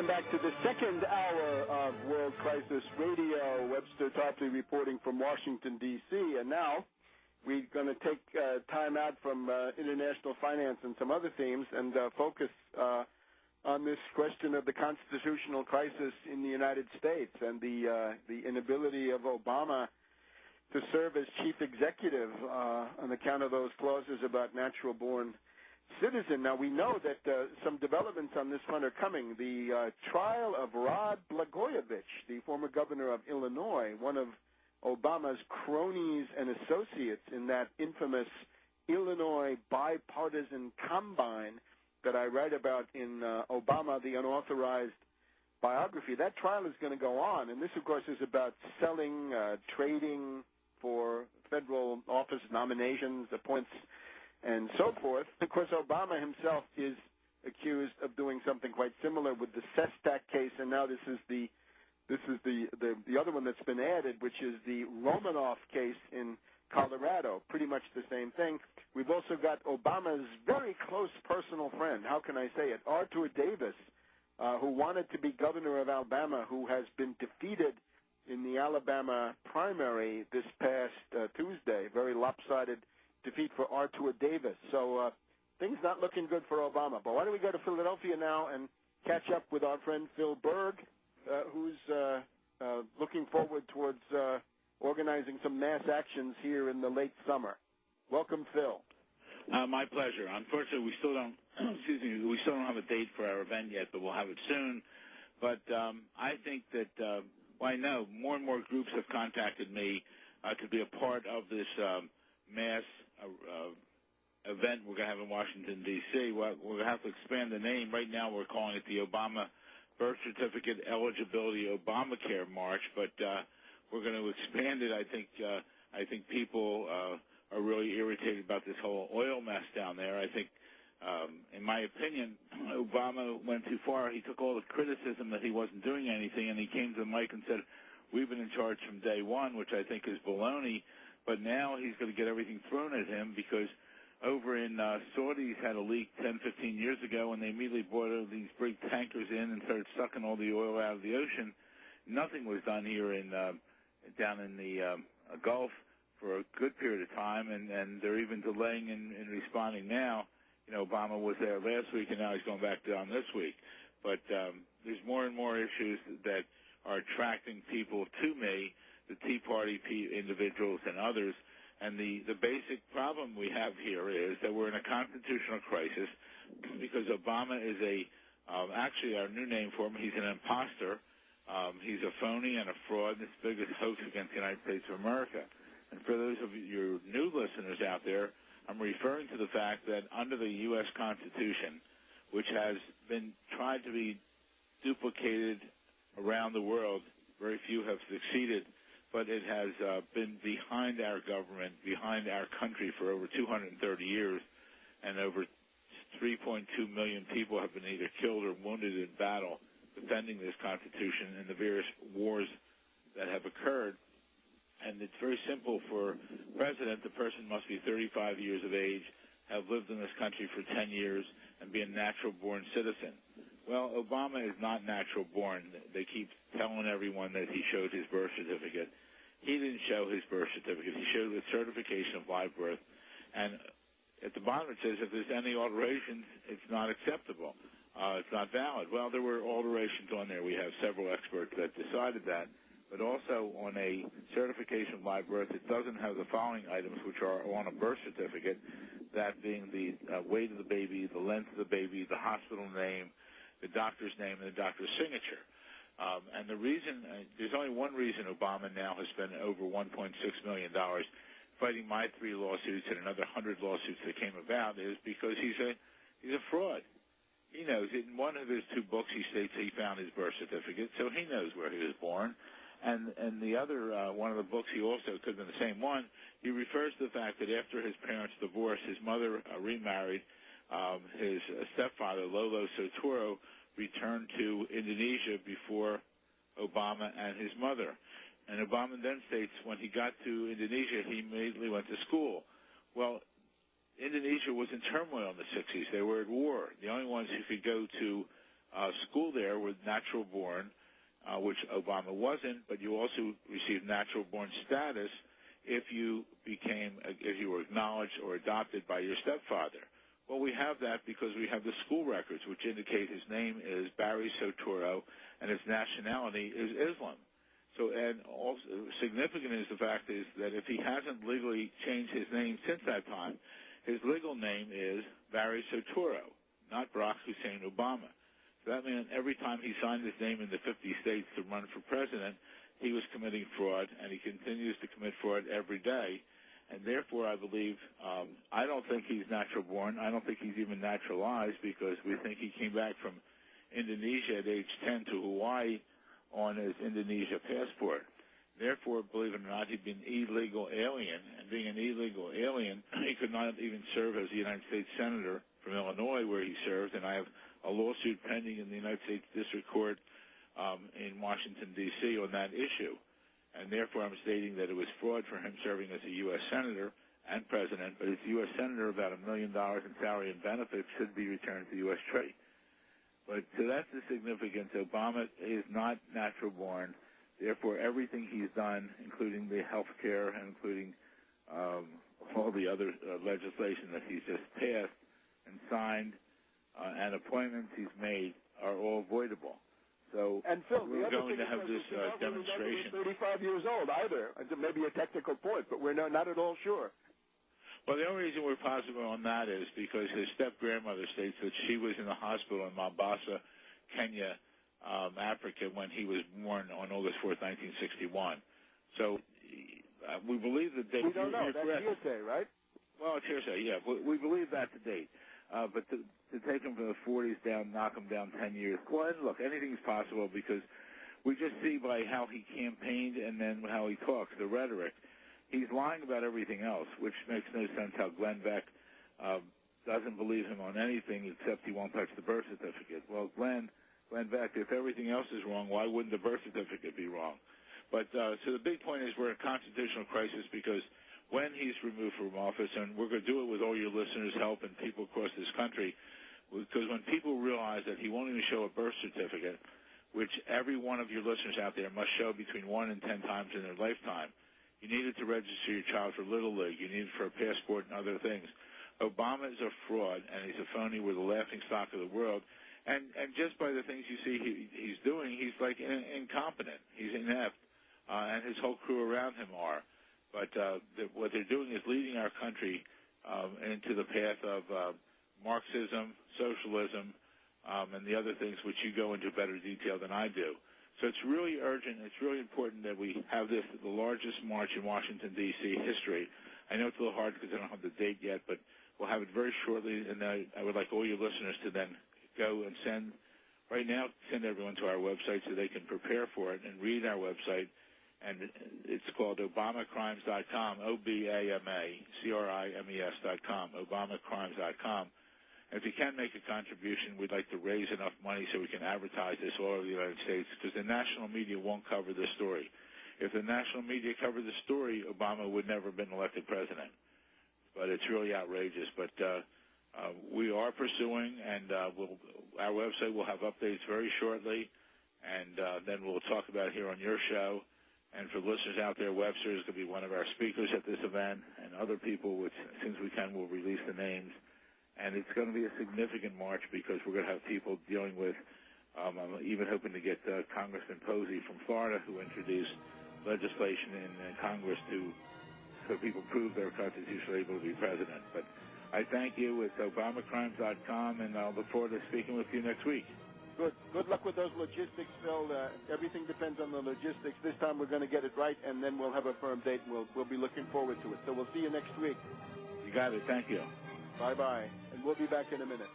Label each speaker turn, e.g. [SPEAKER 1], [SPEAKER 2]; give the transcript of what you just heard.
[SPEAKER 1] Welcome back to the second hour of World Crisis Radio. Webster Tarpley reporting from Washington, D.C. And now we're going to take time out from international finance and some other themes and focus on this question of the constitutional crisis in the United States and the inability of Obama to serve as chief executive on account of those clauses about natural-born citizen. Now, we know that some developments on this front are coming. The trial of Rod Blagojevich, the former governor of Illinois, one of Obama's cronies and associates in that infamous Illinois bipartisan combine that I write about in Obama, the Unauthorized Biography. That trial is going to go on, and this, of course, is about selling, trading for federal office nominations, appointments, and so forth. Of course, Obama himself is accused of doing something quite similar with the Sestak case, and now this is the other one that's been added, which is the Romanoff case in Colorado. Pretty much the same thing. We've also got Obama's very close personal friend, how can I say it, Arthur Davis, who wanted to be governor of Alabama, who has been defeated in the Alabama primary this past Tuesday. Very lopsided defeat for Arthur Davis. So things not looking good for Obama. But why don't we go to Philadelphia now and catch up with our friend Phil Berg, who's looking forward towards organizing some mass actions here in the late summer. Welcome, Phil.
[SPEAKER 2] My pleasure. Unfortunately, we still don't. We still don't have a date for our event yet, but we'll have it soon. But I think that I know more and more groups have contacted me to be a part of this mass event we're going to have in Washington, D.C. We're going to have to expand the name. Right now we're calling it the Obama Birth Certificate Eligibility Obamacare March, but we're going to expand it. I think people are really irritated about this whole oil mess down there. I think, in my opinion, Obama went too far. He took all the criticism that he wasn't doing anything, and he came to the mic and said, we've been in charge from day one, which I think is baloney. But now he's going to get everything thrown at him because over in Saudi, he's had a leak 10, 15 years ago, and they immediately brought these big tankers in and started sucking all the oil out of the ocean. Nothing was done here down in the Gulf for a good period of time, and they're even delaying in responding now. You know, Obama was there last week, and now he's going back down this week. But there's more and more issues that are attracting people to me, the Tea Party individuals and others. And the basic problem we have here is that we're in a constitutional crisis because Obama is actually our new name for him, he's an imposter. He's a phony and a fraud, this biggest hoax against the United States of America. And for those of your new listeners out there, I'm referring to the fact that under the U.S. Constitution, which has been tried to be duplicated around the world, very few have succeeded, but it has been behind our government, behind our country for over 230 years, and over 3.2 million people have been either killed or wounded in battle defending this Constitution in the various wars that have occurred. And it's very simple for president. The person must be 35 years of age, have lived in this country for 10 years, and be a natural-born citizen. Well, Obama is not natural-born. They keep telling everyone that he showed his birth certificate. He didn't show his birth certificate. He showed the certification of live birth. And at the bottom it says if there's any alterations, it's not acceptable. It's not valid. Well, there were alterations on there. We have several experts that decided that. But also on a certification of live birth, it doesn't have the following items, which are on a birth certificate, that being the weight of the baby, the length of the baby, the hospital name, the doctor's name, and the doctor's signature. And the reason, there's only one reason Obama now has spent over $1.6 million fighting my 3 lawsuits and another 100 lawsuits that came about is because he's a fraud. He knows it. In one of his 2 books, he states he found his birth certificate, so he knows where he was born. And the other, one of the books, he also could have been the same one, he refers to the fact that after his parents divorced, his mother remarried, his stepfather, Lolo Sotoro, returned to Indonesia before Obama and his mother. And Obama then states when he got to Indonesia, he immediately went to school. Well, Indonesia was in turmoil in the 60s. They were at war. The only ones who could go to school there with natural born, which Obama wasn't, but you also received natural born status if you were acknowledged or adopted by your stepfather. Well, we have that because we have the school records, which indicate his name is Barry Soetoro and his nationality is Islam. So, and also significant is the fact is that if he hasn't legally changed his name since that time, his legal name is Barry Soetoro, not Barack Hussein Obama. So that meant every time he signed his name in the 50 states to run for president, he was committing fraud, and he continues to commit fraud every day. And therefore, I believe, I don't think he's natural born. I don't think he's even naturalized because we think he came back from Indonesia at age 10 to Hawaii on his Indonesia passport. Therefore, believe it or not, he'd been an illegal alien. And being an illegal alien, he could not even serve as a United States Senator from Illinois, where he served. And I have a lawsuit pending in the United States District Court in Washington, D.C. on that issue. And therefore, I'm stating that it was fraud for him serving as a U.S. Senator and President, but as a U.S. Senator, about $1 million in salary and benefits should be returned to U.S. Treasury. But so that's the significance. Obama is not natural born. Therefore, everything he's done, including the health care and including all the other legislation that he's just passed and signed and appointments he's made, are all avoidable. So
[SPEAKER 1] and Phil,
[SPEAKER 2] we're going to have this demonstration.
[SPEAKER 1] 35 years old either. Maybe a technical point, but we're not at all sure.
[SPEAKER 2] Well, the only reason we're positive on that is because his step-grandmother states that she was in the hospital in Mombasa, Kenya, Africa, when he was born on August 4th, 1961. So we believe the date.
[SPEAKER 1] We don't know. That's hearsay, right?
[SPEAKER 2] Well, it's hearsay, yeah. We believe that to date. But to take him from the 40s down, knock him down 10 years. Well, and look, anything's possible because we just see by how he campaigned and then how he talks, the rhetoric. He's lying about everything else, which makes no sense how Glenn Beck doesn't believe him on anything except he won't touch the birth certificate. Well, Glenn Beck, if everything else is wrong, why wouldn't the birth certificate be wrong? But so the big point is we're in a constitutional crisis because when he's removed from office, and we're going to do it with all your listeners' help and people across this country, because when people realize that he won't even show a birth certificate, which every one of your listeners out there must show between 1 and 10 times in their lifetime, you needed to register your child for Little League, you need it for a passport and other things. Obama is a fraud, and he's a phony. We're the laughing stock of the world. And just by the things you see he's doing, he's like incompetent. He's inept, and his whole crew around him are. But what they're doing is leading our country into the path of Marxism, socialism, and the other things which you go into better detail than I do. So it's really urgent. It's really important that we have this, the largest march in Washington, D.C. history. I know it's a little hard because I don't have the date yet, but we'll have it very shortly, and I would like all your listeners to then go and send everyone to our website so they can prepare for it and read our website. And it's called ObamaCrimes.com, OBAMACRIMES.com, ObamaCrimes.com. If you can make a contribution, we'd like to raise enough money so we can advertise this all over the United States because the national media won't cover this story. If the national media covered the story, Obama would never have been elected president. But it's really outrageous. But we are pursuing, and our website will have updates very shortly, and then we'll talk about it here on your show. And for listeners out there, Webster is going to be one of our speakers at this event, and other people, which as soon as we can, we'll release the names. And it's going to be a significant march because we're going to have people dealing with, I'm even hoping to get Congressman Posey from Florida, who introduced legislation in Congress so people prove they're constitutionally able to be president. But I thank you. It's ObamaCrimes.com, and I'll look forward to speaking with you next week. Good
[SPEAKER 1] luck with those logistics, Phil. Everything depends on the logistics. This time we're going to get it right, and then we'll have a firm date, and we'll be looking forward to it. So we'll see you next week.
[SPEAKER 2] You got it. Thank you.
[SPEAKER 1] Bye-bye. And we'll be back in a minute.